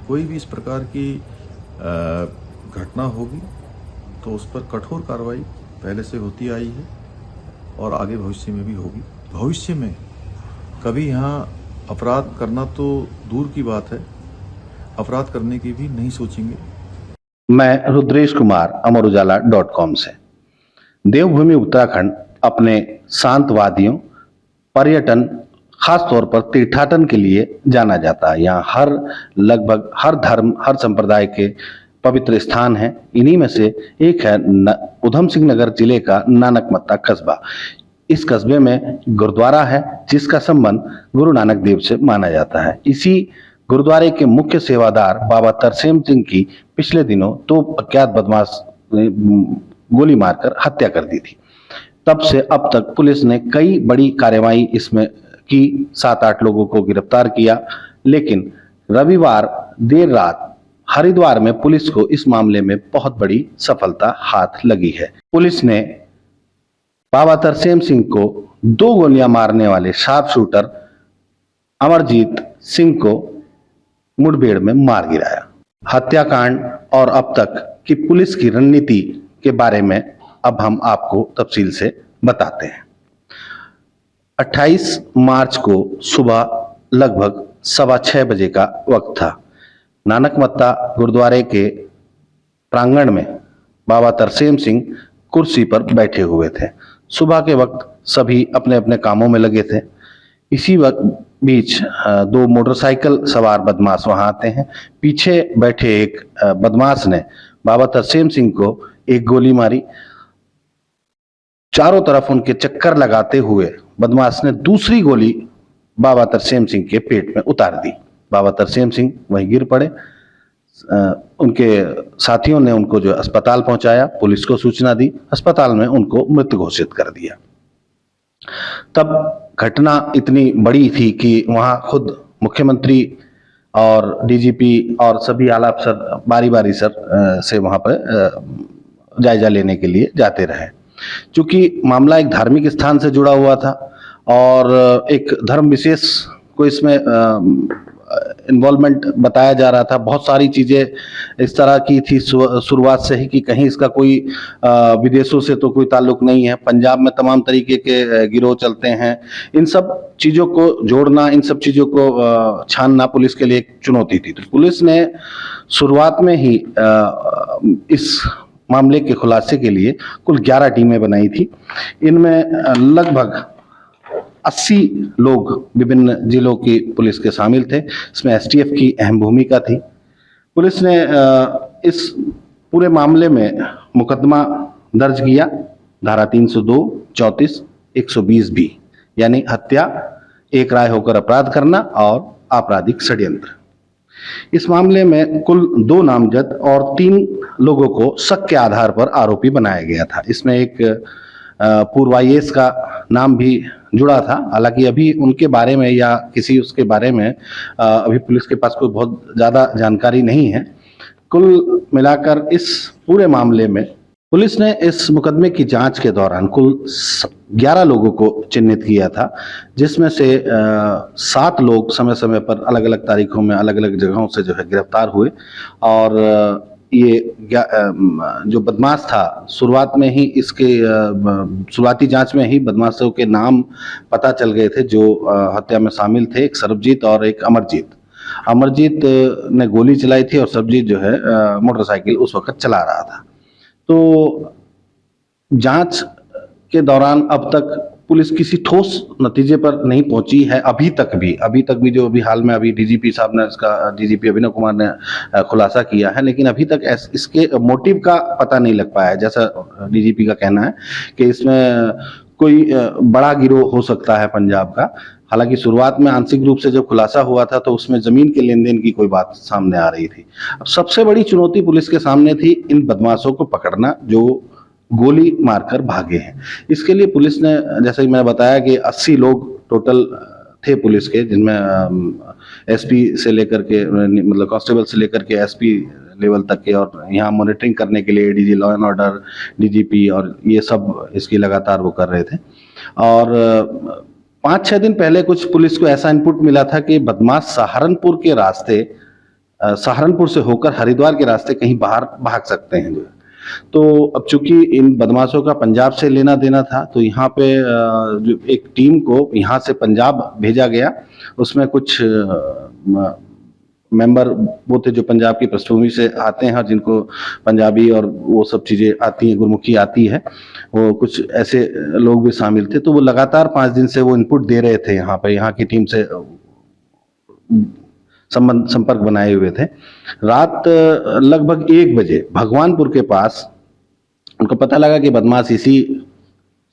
कोई भी इस प्रकार की घटना होगी तो उस पर कठोर कार्रवाई पहले से होती आई है और आगे भविष्य में भी होगी। भविष्य में कभी यहाँ अपराध करना तो दूर की बात है, अपराध करने की भी नहीं सोचेंगे। मैं रुद्रेश कुमार, अमरउजाला.com से। देवभूमि उत्तराखंड अपने शांत वादियों, पर्यटन, खास तौर पर तीर्थाटन के लिए जाना जाता है। यहाँ लगभग हर धर्म, हर संप्रदाय के पवित्र स्थान हैं। इन्हीं में से एक है उधम सिंह नगर जिले का नानकमत्ता कस्बा। इस कस्बे में गुरुद्वारा है जिसका संबंध गुरु नानक देव से माना जाता है। इसी गुरुद्वारे के मुख्य सेवादार बाबा तरसेम सिंह की पिछले दिनों दो अज्ञात बदमाश ने गोली मारकर हत्या कर दी थी। तब से अब तक पुलिस ने कई बड़ी कार्रवाई इसमें की, 7-8 लोगों को गिरफ्तार किया, लेकिन रविवार देर रात हरिद्वार में पुलिस को इस मामले में बहुत बड़ी सफलता हाथ लगी है। पुलिस ने बाबा तरसेम सिंह को 2 गोलियां मारने वाले शार्प शूटर अमरजीत सिंह को मुठभेड़ में मार गिराया। हत्याकांड और अब तक की पुलिस की रणनीति के बारे में अब हम आपको तफसील से बताते हैं। 28 मार्च को सुबह लगभग 6:15 बजे का वक्त था। नानकमत्ता गुरुद्वारे के प्रांगण में बाबा तरसेम सिंह कुर्सी पर बैठे हुए थे। सुबह के वक्त सभी अपने अपने कामों में लगे थे। इसी वक्त बीच 2 मोटरसाइकिल सवार बदमाश वहां आते हैं। पीछे बैठे एक बदमाश ने बाबा तरसेम सिंह को एक गोली मारी। चारों तरफ उनके चक्कर लगाते हुए बदमाश ने दूसरी गोली बाबा तरसेम सिंह के पेट में उतार दी। बाबा तरसेम सिंह वहीं गिर पड़े। उनके साथियों ने उनको जो अस्पताल पहुंचाया, पुलिस को सूचना दी, अस्पताल में उनको मृत घोषित कर दिया। तब घटना इतनी बड़ी थी कि वहां खुद मुख्यमंत्री और डीजीपी और सभी आला अफसर बारी बारी से वहां पर जायजा लेने के लिए जाते रहे। चूंकि मामला एक धार्मिक स्थान से जुड़ा हुआ था और एक धर्म विशेष को इसमें इन्वॉल्वमेंट बताया जा रहा था, बहुत सारी चीजें इस तरह की थी शुरुआत से ही कि कहीं इसका कोई विदेशों से तो कोई ताल्लुक नहीं है, पंजाब में तमाम तरीके के गिरोह चलते हैं। इन सब चीजों को जोड़ना, इन सब चीजों को छानना पुलिस के लिए एक चुनौती थी। तो पुलिस ने शुरुआत में ही इस मामले के खुलासे के लिए कुल 11 टीमें बनाई थी। इनमें लगभग 80 लोग विभिन्न जिलों की पुलिस के शामिल थे। इसमें एसटीएफ की अहम भूमिका थी। पुलिस ने इस पूरे मामले में मुकदमा दर्ज किया, धारा 302, 34, 120 बी, यानी हत्या, एक राय होकर अपराध करना और आपराधिक षड्यंत्र। इस मामले में कुल 2 नामजद और 3 लोगों को शक के आधार पर आरोपी बनाया गया था। इसमें एक पूर्व आईएएस का नाम भी जुड़ा था। हालांकि अभी उनके बारे में या किसी उसके बारे में अभी पुलिस के पास कोई बहुत ज्यादा जानकारी नहीं है। कुल मिलाकर इस पूरे मामले में पुलिस ने इस मुकदमे की जांच के दौरान कुल 11 लोगों को चिन्हित किया था, जिसमें से 7 लोग समय समय पर अलग अलग तारीखों में अलग अलग जगहों से जो है गिरफ्तार हुए। और ये जो बदमाश था, शुरुआत में ही इसके शुरुआती जांच में ही बदमाशों के नाम पता चल गए थे जो हत्या में शामिल थे, एक सरबजीत और एक अमरजीत। अमरजीत ने गोली चलाई थी और सरबजीत जो है मोटरसाइकिल उस वक्त चला रहा था। तो जांच के दौरान अब तक पुलिस किसी ठोस नतीजे पर नहीं पहुंची है अभी तक भी जो अभी हाल में अभी डीजीपी साहब ने इसका डीजीपी अभिनव कुमार ने खुलासा किया है, लेकिन अभी तक इसके मोटिव का पता नहीं लग पाया है। जैसा डीजीपी का कहना है कि इसमें कोई बड़ा गिरोह हो सकता है पंजाब का। हालांकि शुरुआत में आंशिक रूप से जब खुलासा हुआ था तो उसमें जमीन के लेन देन की कोई बात सामने आ रही थी। अब सबसे बड़ी चुनौती पुलिस के सामने थी इन बदमाशों को पकड़ना जो गोली मारकर भागे हैं। इसके लिए पुलिस ने, जैसे कि मैंने बताया कि 80 लोग टोटल थे पुलिस के, जिनमें एसपी से लेकर के मतलब कांस्टेबल से लेकर के एसपी लेवल तक के, और यहाँ मॉनिटरिंग करने के लिए DG law and order, DGP और ये सब इसकी लगातार वो कर रहे थे। और 5-6 दिन पहले कुछ पुलिस को ऐसा इनपुट मिला था कि बदमाश सहारनपुर के रास्ते सहारनपुर से होकर हरिद्वार के रास्ते कहीं बाहर भाग सकते हैं जो है। तो अब चूंकि इन बदमाशों का पंजाब से लेना देना था, तो यहाँ पे जो एक टीम को यहाँ से पंजाब भेजा गया। उसमें कुछ मेंबर वो थे जो पंजाब की पृष्ठभूमि से आते हैं और जिनको पंजाबी और वो सब चीजें आती हैं, गुरमुखी आती है, वो कुछ ऐसे लोग भी शामिल थे। तो वो लगातार 5 दिन से वो इनपुट दे रहे थे यहाँ पे, यहाँ की टीम से संपर्क बनाए हुए थे। रात लगभग 1 बजे भगवानपुर के पास उनको पता लगा कि बदमाश इसी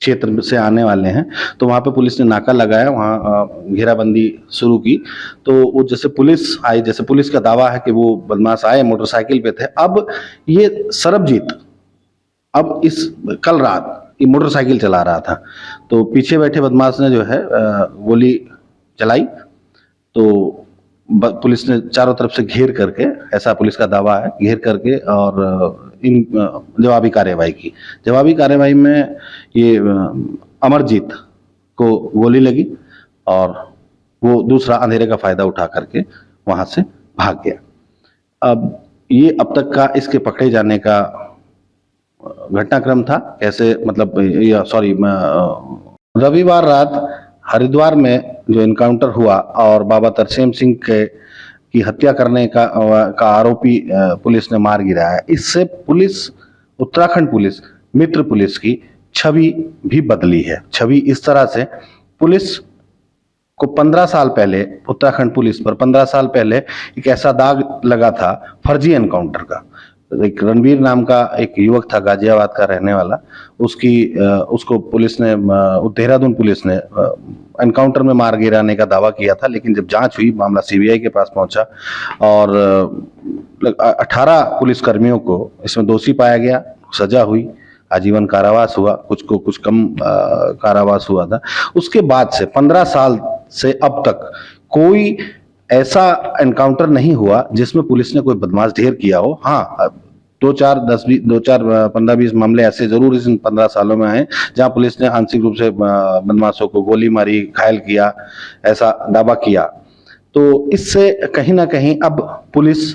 क्षेत्र से आने वाले हैं, तो वहां पे पुलिस ने नाका लगाया, वहां घेराबंदी शुरू की। तो वो जैसे पुलिस आई, जैसे पुलिस का दावा है कि वो बदमाश आए मोटरसाइकिल पे थे। अब ये सरबजीत अब इस कल रात ये मोटरसाइकिल चला रहा था, तो पीछे बैठे बदमाश ने जो है गोली चलाई। तो पुलिस ने चारों तरफ से घेर करके, ऐसा पुलिस का दावा है, घेर करके और इन जवाबी कार्यवाही की। जवाबी कार्यवाही में ये अमरजीत को गोली लगी और वो दूसरा अंधेरे का फायदा उठा करके वहां से भाग गया। अब ये अब तक का इसके पकड़े जाने का घटनाक्रम था। कैसे मतलब रविवार रात हरिद्वार में जो एनकाउंटर हुआ और बाबा तरसेम सिंह की हत्या करने का आरोपी पुलिस ने मार गिराया, इससे पुलिस, उत्तराखंड पुलिस, मित्र पुलिस की छवि भी बदली है। छवि इस तरह से, पुलिस को 15 साल पहले, उत्तराखंड पुलिस पर 15 साल पहले एक ऐसा दाग लगा था फर्जी एनकाउंटर का। एक रणवीर नाम का एक युवक था, गाजियाबाद का रहने वाला, उसको पुलिस ने, देहरादून पुलिस ने एनकाउंटर में मार गिराने का दावा किया था। लेकिन जब जांच हुई, मामला सीबीआई के पास पहुंचा और 18 पुलिस कर्मियों को इसमें दोषी पाया गया, सजा हुई, आजीवन कारावास हुआ, कुछ को कुछ कम कारावास हुआ था। उसके बाद से 15 साल से अब तक कोई ऐसा एनकाउंटर नहीं हुआ जिसमें पुलिस ने कोई बदमाश ढेर किया हो। हाँ, 15-20 मामले ऐसे जरूर इस 15 सालों में आए जहां पुलिस ने आंशिक रूप से बदमाशों को गोली मारी, घायल किया, ऐसा दावा किया। तो इससे कहीं ना कहीं अब पुलिस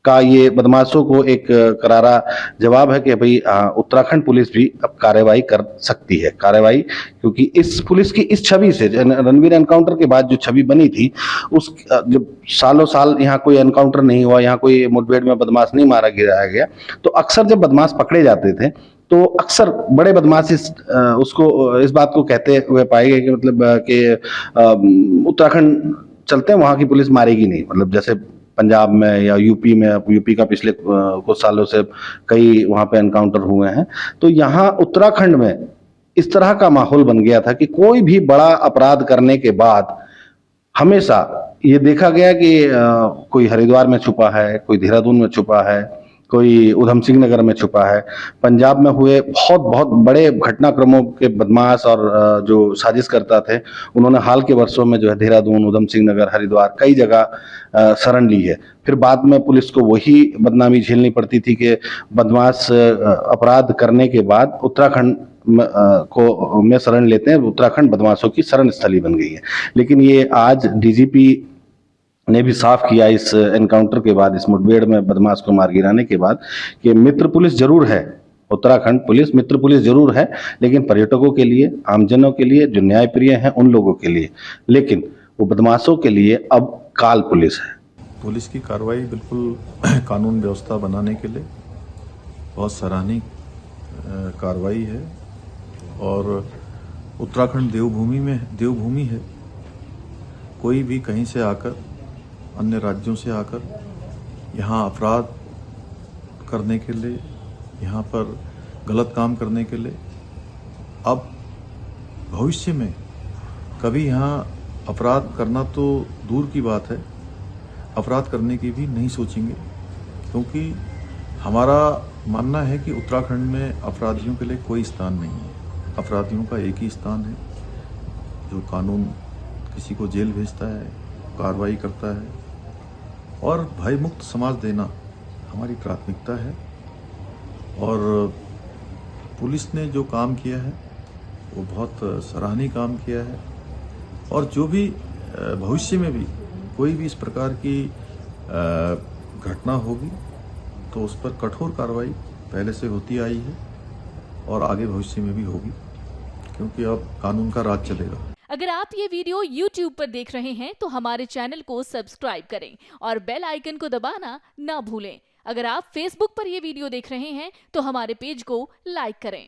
का ये बदमाशों को एक करारा जवाब है कि भाई उत्तराखंड पुलिस भी अब कार्रवाई कर सकती है। कार्रवाई, क्योंकि इस पुलिस की इस छवि से, रणवीर एनकाउंटर के बाद जो छवि बनी थी, उस जब सालों साल यहाँ कोई एनकाउंटर नहीं हुआ, यहाँ कोई मुठभेड़ में बदमाश नहीं मारा गिराया गया, तो अक्सर जब बदमाश पकड़े जाते थे तो अक्सर बड़े बदमाश इस बात को कहते हुए पाए गए कि मतलब कि उत्तराखंड चलते हैं, वहां की पुलिस मारेगी नहीं। मतलब जैसे पंजाब में या यूपी का पिछले कुछ सालों से कई वहां पे एनकाउंटर हुए हैं, तो यहाँ उत्तराखंड में इस तरह का माहौल बन गया था कि कोई भी बड़ा अपराध करने के बाद हमेशा ये देखा गया कि कोई हरिद्वार में छुपा है, कोई देहरादून में छुपा है, कोई उधम सिंह नगर में छुपा है। पंजाब में हुए बहुत बहुत बड़े घटनाक्रमों के बदमाश और जो साजिश करता थे, उन्होंने हाल के वर्षों में जो है देहरादून, उधम सिंह नगर, हरिद्वार कई जगह शरण ली है। फिर बाद में पुलिस को वही बदनामी झेलनी पड़ती थी कि बदमाश अपराध करने के बाद उत्तराखंड में शरण लेते हैं, उत्तराखंड बदमाशों की शरण स्थली बन गई है। लेकिन ये आज डीजीपी ने भी साफ किया इस एनकाउंटर के बाद, इस मुठभेड़ में बदमाश को मार गिराने के बाद, कि मित्र पुलिस जरूर है, उत्तराखंड पुलिस मित्र पुलिस जरूर है, लेकिन पर्यटकों के लिए, आमजनों के लिए, जो न्यायप्रिय हैं उन लोगों के लिए, लेकिन वो बदमाशों के लिए अब काल पुलिस है। पुलिस की कार्रवाई बिल्कुल कानून व्यवस्था बनाने के लिए बहुत सराहनीय कार्रवाई है। और उत्तराखंड देवभूमि है। कोई भी कहीं से आकर, अन्य राज्यों से आकर यहाँ अपराध करने के लिए, यहाँ पर गलत काम करने के लिए, अब भविष्य में कभी यहाँ अपराध करना तो दूर की बात है, अपराध करने की भी नहीं सोचेंगे। क्योंकि हमारा मानना है कि उत्तराखंड में अपराधियों के लिए कोई स्थान नहीं है। अपराधियों का एक ही स्थान है, जो कानून किसी को जेल भेजता है, कार्रवाई करता है, और भय मुक्त समाज देना हमारी प्राथमिकता है। और पुलिस ने जो काम किया है वो बहुत सराहनीय काम किया है। और जो भी भविष्य में भी कोई भी इस प्रकार की घटना होगी तो उस पर कठोर कार्रवाई पहले से होती आई है और आगे भविष्य में भी होगी, क्योंकि अब कानून का राज चलेगा। अगर आप ये वीडियो YouTube पर देख रहे हैं तो हमारे चैनल को सब्सक्राइब करें और बेल आइकन को दबाना ना भूलें। अगर आप Facebook पर ये वीडियो देख रहे हैं तो हमारे पेज को लाइक करें।